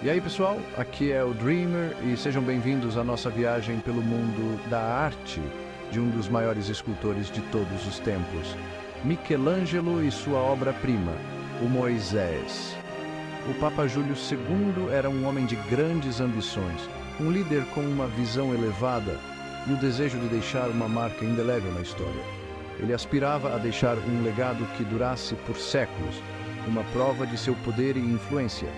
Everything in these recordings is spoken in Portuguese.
E aí, pessoal, aqui é o Dreamer e sejam bem-vindos à nossa viagem pelo mundo da arte de um dos maiores escultores de todos os tempos, Michelangelo e sua obra-prima, o Moisés. O Papa Júlio II era um homem de grandes ambições, um líder com uma visão elevada e o desejo de deixar uma marca indelével na história. Ele aspirava a deixar um legado que durasse por séculos, uma prova de seu poder e influência.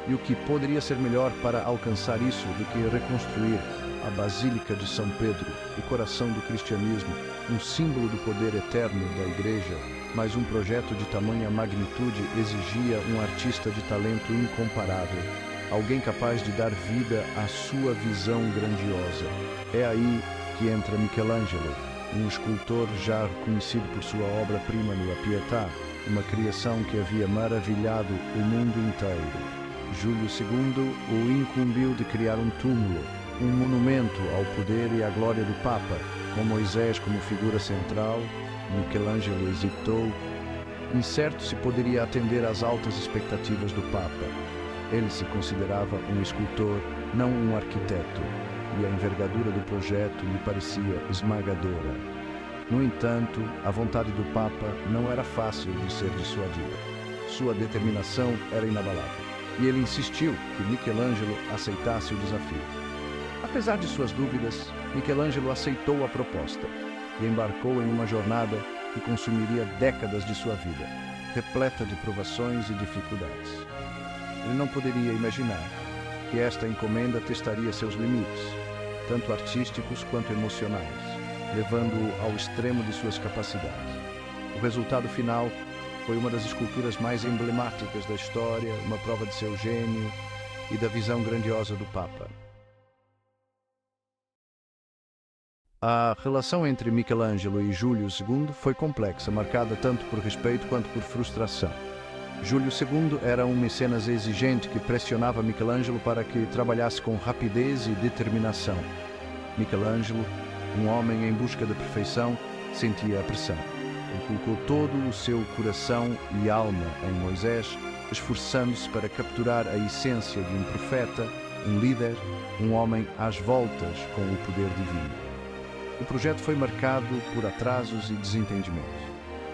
E o que poderia ser melhor para alcançar isso do que reconstruir a Basílica de São Pedro, o coração do cristianismo, um símbolo do poder eterno da Igreja, mas um projeto de tamanha magnitude exigia um artista de talento incomparável, alguém capaz de dar vida à sua visão grandiosa. É aí que entra Michelangelo, um escultor já conhecido por sua obra-prima no La Pietà, uma criação que havia maravilhado o mundo inteiro. Júlio II o incumbiu de criar um túmulo, um monumento ao poder e à glória do Papa, com Moisés como figura central. Michelangelo hesitou, incerto se poderia atender às altas expectativas do Papa. Ele se considerava um escultor, não um arquiteto, e a envergadura do projeto lhe parecia esmagadora. No entanto, a vontade do Papa não era fácil de ser dissuadida. Sua determinação era inabalável. E ele insistiu que Michelangelo aceitasse o desafio. Apesar de suas dúvidas, Michelangelo aceitou a proposta e embarcou em uma jornada que consumiria décadas de sua vida, repleta de provações e dificuldades. Ele não poderia imaginar que esta encomenda testaria seus limites, tanto artísticos quanto emocionais, levando-o ao extremo de suas capacidades. O resultado final foi uma das esculturas mais emblemáticas da história, uma prova de seu gênio e da visão grandiosa do Papa. A relação entre Michelangelo e Júlio II foi complexa, marcada tanto por respeito quanto por frustração. Júlio II era um mecenas exigente que pressionava Michelangelo para que trabalhasse com rapidez e determinação. Michelangelo, um homem em busca da perfeição, sentia a pressão. Ele colocou todo o seu coração e alma em Moisés, esforçando-se para capturar a essência de um profeta, um líder, um homem às voltas com o poder divino. O projeto foi marcado por atrasos e desentendimentos.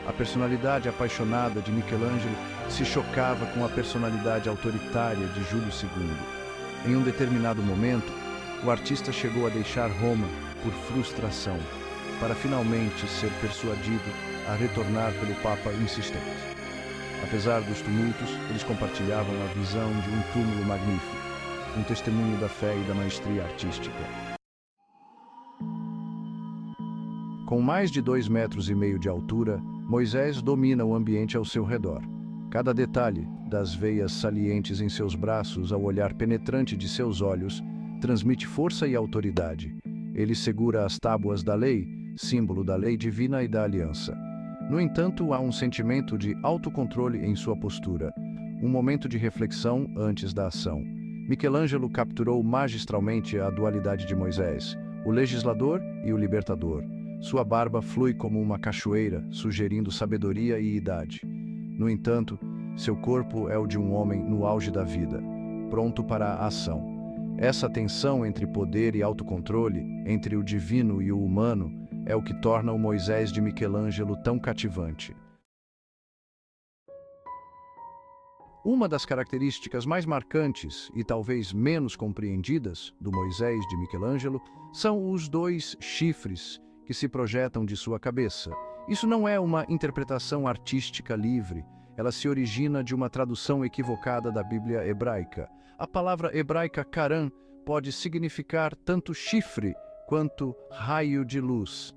A personalidade apaixonada de Michelangelo se chocava com a personalidade autoritária de Júlio II. Em um determinado momento, o artista chegou a deixar Roma por frustração, para finalmente ser persuadido a retornar pelo Papa insistente. Apesar dos tumultos, eles compartilhavam a visão de um túmulo magnífico, um testemunho da fé e da maestria artística. Com mais de 2,5 metros de altura, Moisés domina o ambiente ao seu redor. Cada detalhe, das veias salientes em seus braços ao olhar penetrante de seus olhos, transmite força e autoridade. Ele segura as tábuas da lei, símbolo da lei divina e da aliança. No entanto, há um sentimento de autocontrole em sua postura, um momento de reflexão antes da ação. Michelangelo capturou magistralmente a dualidade de Moisés, o legislador e o libertador. Sua barba flui como uma cachoeira, sugerindo sabedoria e idade. No entanto, seu corpo é o de um homem no auge da vida, pronto para a ação. Essa tensão entre poder e autocontrole, entre o divino e o humano, é o que torna o Moisés de Michelangelo tão cativante. Uma das características mais marcantes e talvez menos compreendidas do Moisés de Michelangelo são os 2 chifres que se projetam de sua cabeça. Isso não é uma interpretação artística livre, ela se origina de uma tradução equivocada da Bíblia hebraica. A palavra hebraica karan pode significar tanto chifre quanto raio de luz.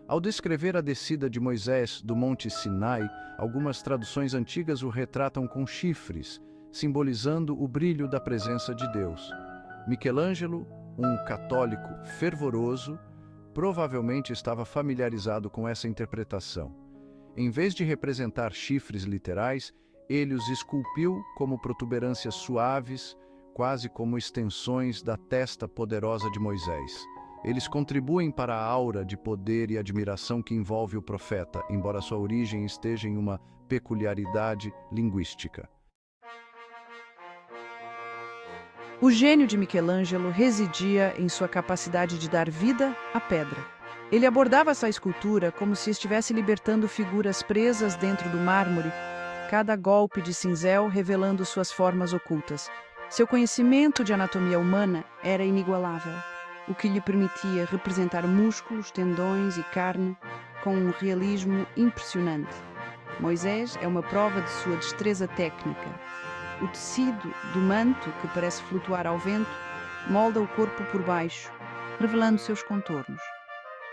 Ao descrever a descida de Moisés do Monte Sinai, algumas traduções antigas o retratam com chifres, simbolizando o brilho da presença de Deus. Michelangelo, um católico fervoroso, provavelmente estava familiarizado com essa interpretação. Em vez de representar chifres literais, ele os esculpiu como protuberâncias suaves, quase como extensões da testa poderosa de Moisés. Eles contribuem para a aura de poder e admiração que envolve o profeta, embora sua origem esteja em uma peculiaridade linguística. O gênio de Michelangelo residia em sua capacidade de dar vida à pedra. Ele abordava essa escultura como se estivesse libertando figuras presas dentro do mármore, cada golpe de cinzel revelando suas formas ocultas. Seu conhecimento de anatomia humana era inigualável, o que lhe permitia representar músculos, tendões e carne com um realismo impressionante. Moisés é uma prova de sua destreza técnica. O tecido do manto, que parece flutuar ao vento, molda o corpo por baixo, revelando seus contornos.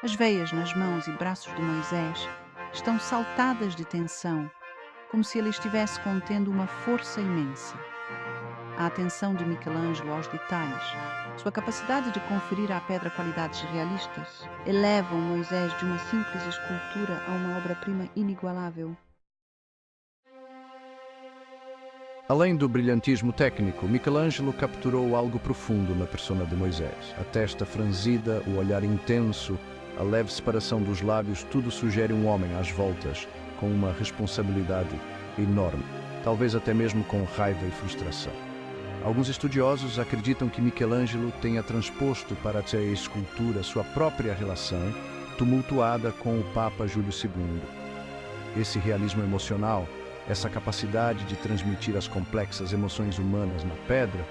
As veias nas mãos e braços de Moisés estão saltadas de tensão, como se ele estivesse contendo uma força imensa. A atenção de Michelangelo aos detalhes, sua capacidade de conferir à pedra qualidades realistas, elevam Moisés de uma simples escultura a uma obra-prima inigualável. Além do brilhantismo técnico, Michelangelo capturou algo profundo na persona de Moisés. A testa franzida, o olhar intenso, a leve separação dos lábios, tudo sugere um homem às voltas, com uma responsabilidade enorme, talvez até mesmo com raiva e frustração. Alguns estudiosos acreditam que Michelangelo tenha transposto para a escultura sua própria relação, tumultuada com o Papa Júlio II. Esse realismo emocional, essa capacidade de transmitir as complexas emoções humanas na pedra,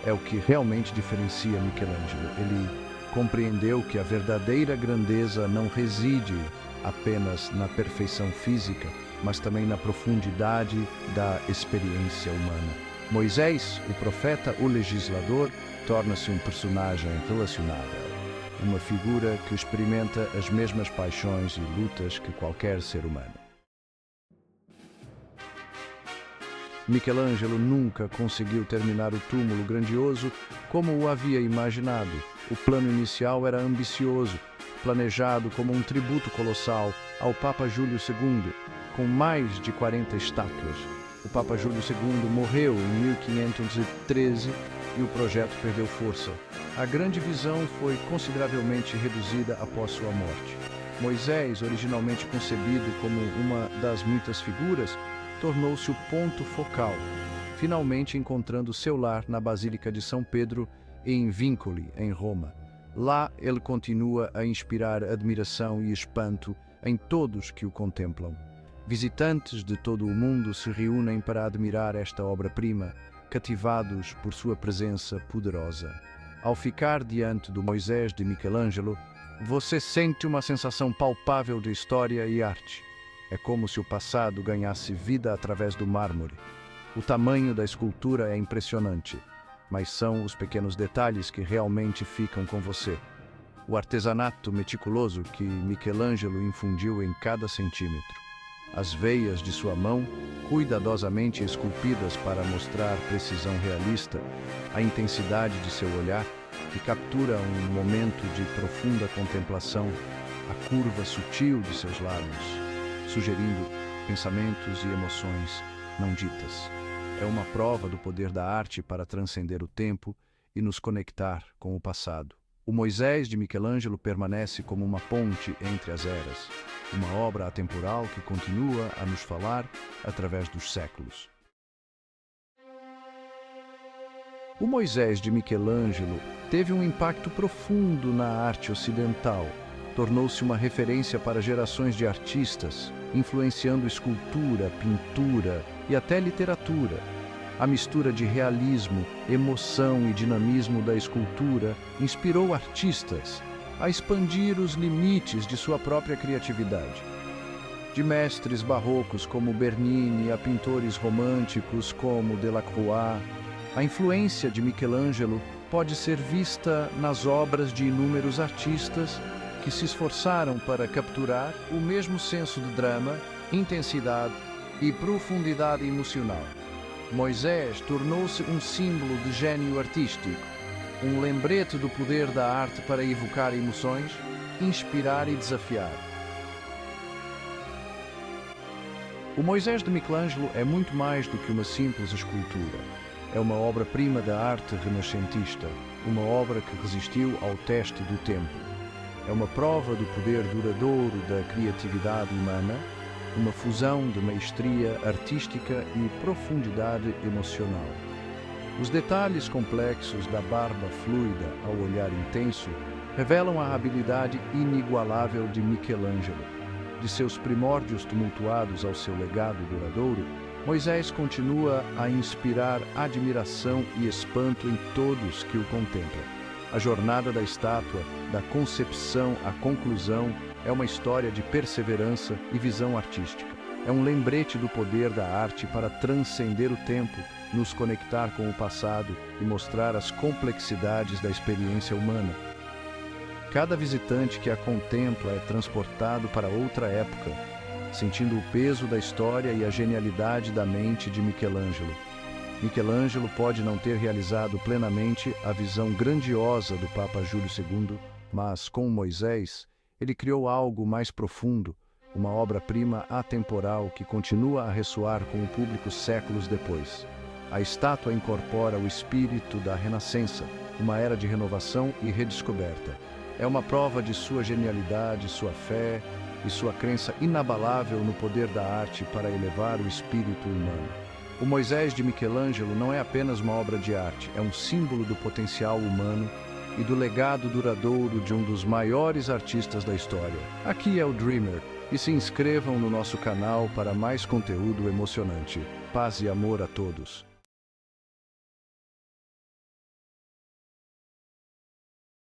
é o que realmente diferencia Michelangelo. Ele compreendeu que a verdadeira grandeza não reside apenas na perfeição física, mas também na profundidade da experiência humana. Moisés, o profeta, o legislador, torna-se um personagem relacionável, uma figura que experimenta as mesmas paixões e lutas que qualquer ser humano. Michelangelo nunca conseguiu terminar o túmulo grandioso como o havia imaginado. O plano inicial era ambicioso, planejado como um tributo colossal ao Papa Júlio II, com mais de 40 estátuas. O Papa Júlio II morreu em 1513 e o projeto perdeu força. A grande visão foi consideravelmente reduzida após sua morte. Moisés, originalmente concebido como uma das muitas figuras, tornou-se o ponto focal, finalmente encontrando seu lar na Basílica de São Pedro, em Vincoli, em Roma. Lá ele continua a inspirar admiração e espanto em todos que o contemplam. Visitantes de todo o mundo se reúnem para admirar esta obra-prima, cativados por sua presença poderosa. Ao ficar diante do Moisés de Michelangelo, você sente uma sensação palpável de história e arte. É como se o passado ganhasse vida através do mármore. O tamanho da escultura é impressionante, mas são os pequenos detalhes que realmente ficam com você. O artesanato meticuloso que Michelangelo infundiu em cada centímetro. As veias de sua mão, cuidadosamente esculpidas para mostrar precisão realista, a intensidade de seu olhar, que captura um momento de profunda contemplação, a curva sutil de seus lábios, sugerindo pensamentos e emoções não ditas. É uma prova do poder da arte para transcender o tempo e nos conectar com o passado. O Moisés de Michelangelo permanece como uma ponte entre as eras, uma obra atemporal que continua a nos falar através dos séculos. O Moisés de Michelangelo teve um impacto profundo na arte ocidental. Tornou-se uma referência para gerações de artistas, influenciando escultura, pintura e até literatura. A mistura de realismo, emoção e dinamismo da escultura inspirou artistas a expandir os limites de sua própria criatividade. De mestres barrocos como Bernini a pintores românticos como Delacroix, a influência de Michelangelo pode ser vista nas obras de inúmeros artistas que se esforçaram para capturar o mesmo senso de drama, intensidade e profundidade emocional. Moisés tornou-se um símbolo de gênio artístico, um lembrete do poder da arte para evocar emoções, inspirar e desafiar. O Moisés de Michelangelo é muito mais do que uma simples escultura. É uma obra-prima da arte renascentista, uma obra que resistiu ao teste do tempo. É uma prova do poder duradouro da criatividade humana, uma fusão de maestria artística e profundidade emocional. Os detalhes complexos da barba fluida ao olhar intenso revelam a habilidade inigualável de Michelangelo. De seus primórdios tumultuados ao seu legado duradouro, Moisés continua a inspirar admiração e espanto em todos que o contemplam. A jornada da estátua, da concepção à conclusão, é uma história de perseverança e visão artística. É um lembrete do poder da arte para transcender o tempo, nos conectar com o passado e mostrar as complexidades da experiência humana. Cada visitante que a contempla é transportado para outra época, sentindo o peso da história e a genialidade da mente de Michelangelo. Michelangelo pode não ter realizado plenamente a visão grandiosa do Papa Júlio II, mas, com Moisés, ele criou algo mais profundo, uma obra-prima atemporal que continua a ressoar com o público séculos depois. A estátua incorpora o espírito da Renascença, uma era de renovação e redescoberta. É uma prova de sua genialidade, sua fé e sua crença inabalável no poder da arte para elevar o espírito humano. O Moisés de Michelangelo não é apenas uma obra de arte, é um símbolo do potencial humano e do legado duradouro de um dos maiores artistas da história. Aqui é o Dreamer, e se inscrevam no nosso canal para mais conteúdo emocionante. Paz e amor a todos.